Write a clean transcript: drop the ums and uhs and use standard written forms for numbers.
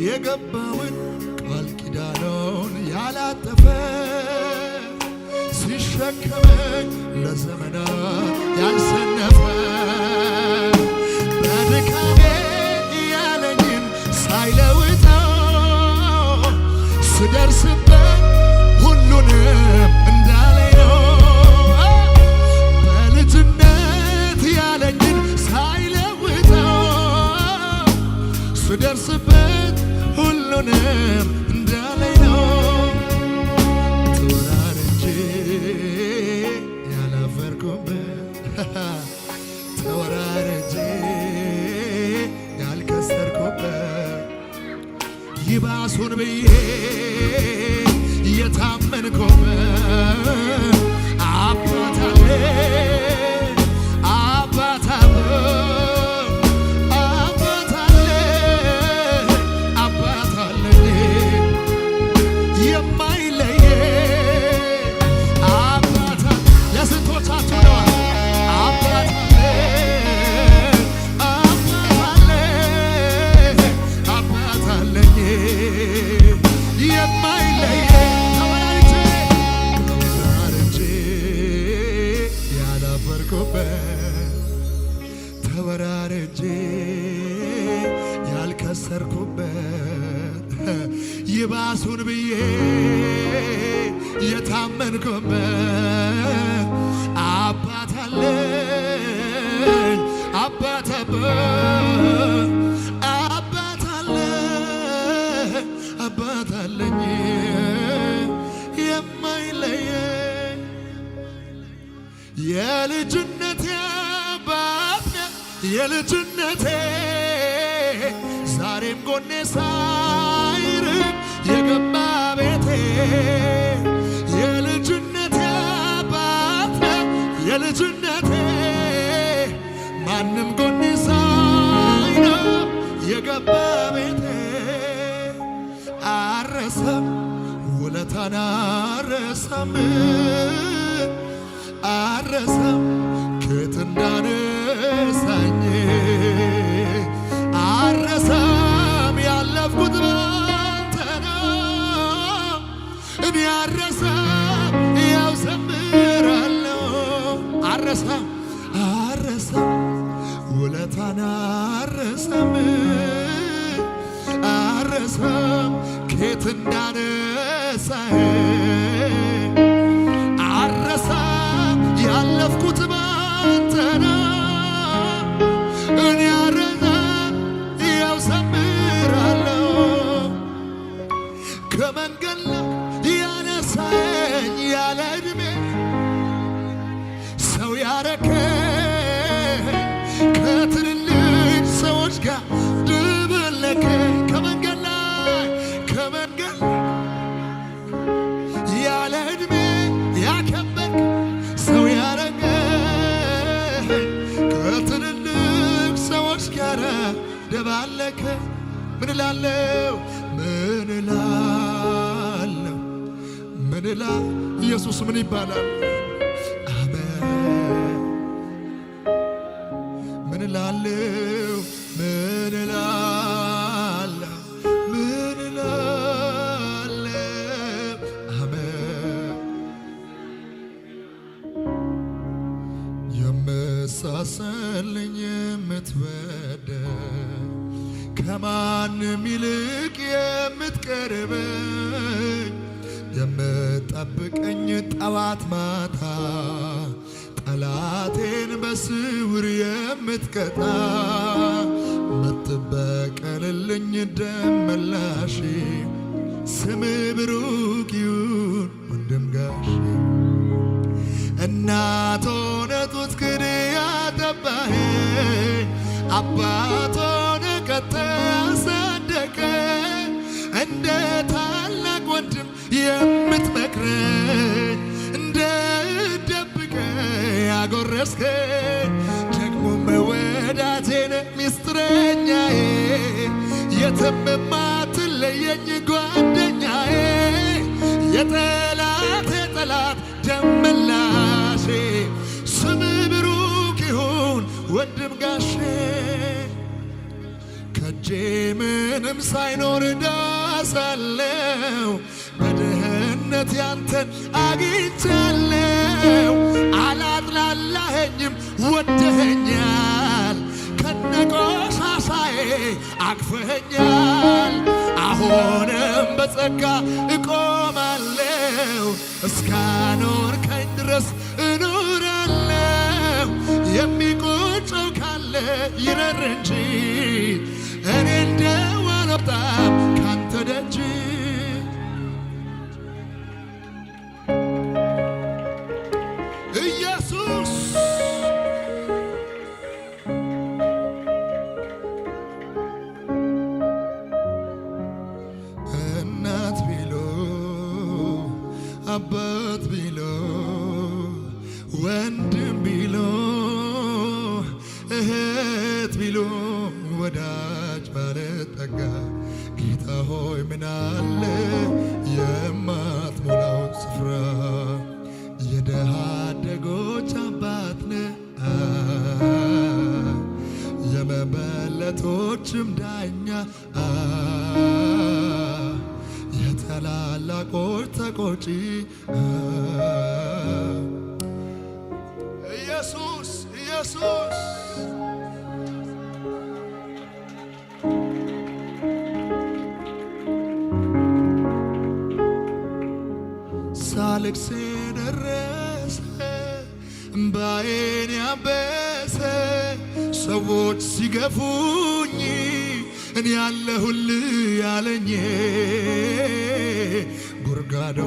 የገባውን ቃል ኪዳኑን ያላጠፈ ሲሸከመኝ ለዘመናት ያልሰነፈ በድካሜ ያለኝን ሳይለውጠው ስደርስበት ሁሉንም እንዳለኝ ነው። በልጅነት ያለኝን ሳይለውጠው ስደርስበት ሁሉንም እንዳለኝ ነው። ተወራርጄ ያላፈርኩበት ተወራርጄ ያልከሰርኩበት ይባሱን ብዬ የታመንኩበት አባት አለኝ አባት ተወራርጄ ያልከሰርኩበት ይባሱን ብዬ የታመንኩበት አባት አለኝ አባት አባት አለኝ የማይለየኝ የልጅነቴ አባት የልጅነቴ ዛሬም ጎኔ ሳይርቅ የገባ ቤቴ የልጅነቴ አባት የልጅነቴ ማንም ጎኔ ሳይኖር የገባ ቤቴ አረሰም ውለታን አረሰም አረሰም ከየት እንዳነሳኝ አረሰም ያለፍኩት ባንተ ነው። እኔ አረሰም ያው ዘምራለሁ አረሰም ውለታን አረሰም አረሰም ከየት እንዳነሳኝ አረሰም ያለፍኩት ባንተ ነው። እኔ አረሰም ያው ዘምራለሁ ከመንገድ ላይ ያነሳኝ ያለ ዕድሜ ሰው ያረከኝ ከትልልቅ ሰዎች ጋር ድብልከኝ ከመንገድ ላይ ያለ ዕድሜ ያከበርክ ሰው ያረከኝ ከትልልቅ ሰዎች ጋር ደባለከ ምን እላለሁ ምን እላለሁ ኢየሱስ ምን ይባላል? አሜን ምን እላለሁ ምን እላለሁ አሜን የምሳሳልኝ የምትወደኝ ከማንም ይልቅ የምትቀርበኝ የምጠብቀኝ ጠዋት ማታ ጠላቴን በስውር የምትቀጣ ምትበቀልልኝ ደም መላሽ ስም ብሩክ ይሁን ወንድም ጋሼ እናት ሆነ ጡት ክድ ያጠባኸኝ አባት ሆነ ቀጥ ያሳደገኝ እንደ ታላቅ ወንድም የምትመክረኝ እንደ ደብቀኝ ያጎረስከኝ ደግሞም ወዳጄን ሚስጥረኛዬ የትም የማትለየኝ ጓደኛዬ የጠላቴ ጠላት ደም መላሼ ስም ብሩክ ይሁን ወንድም ጋሼ ከእጅ በእጄ ምንም ሳይኖር ዳሳለው በድህነት ያንተን አግኝቻለው። አላጥላላኸኝም ወደኸኛል ከነቆሻሻዬ አቅፈኸኛል። አሁንም በጸጋ እቆማለው እስካኖርከኝ ድረስ እኖራለው። የሚቆጨው ካለ ይረር እንጂ እኔ እንደው አልወጣም ካንተ ደጅ። ኢየሱስ እናት ቢሎ አባት ቢሎ ወንድም ቢሎ እህት ቢሎ ወዳጅ ባለጠጋ ጌታ ሆይ ምናለ የማትሞላው ስፍራ የደሃ አደጎች አባት ነህ የመበለቶችም ዳኛ የታላላቆች ተቆጪ ኢየሱስ ኢየሱስ ሳልቅስ ደረሰ እምባዬን ያበሰ ሰዎች ሲገፉኝ እኔ ያለሁልህ ያለኝ ጉርጋዶ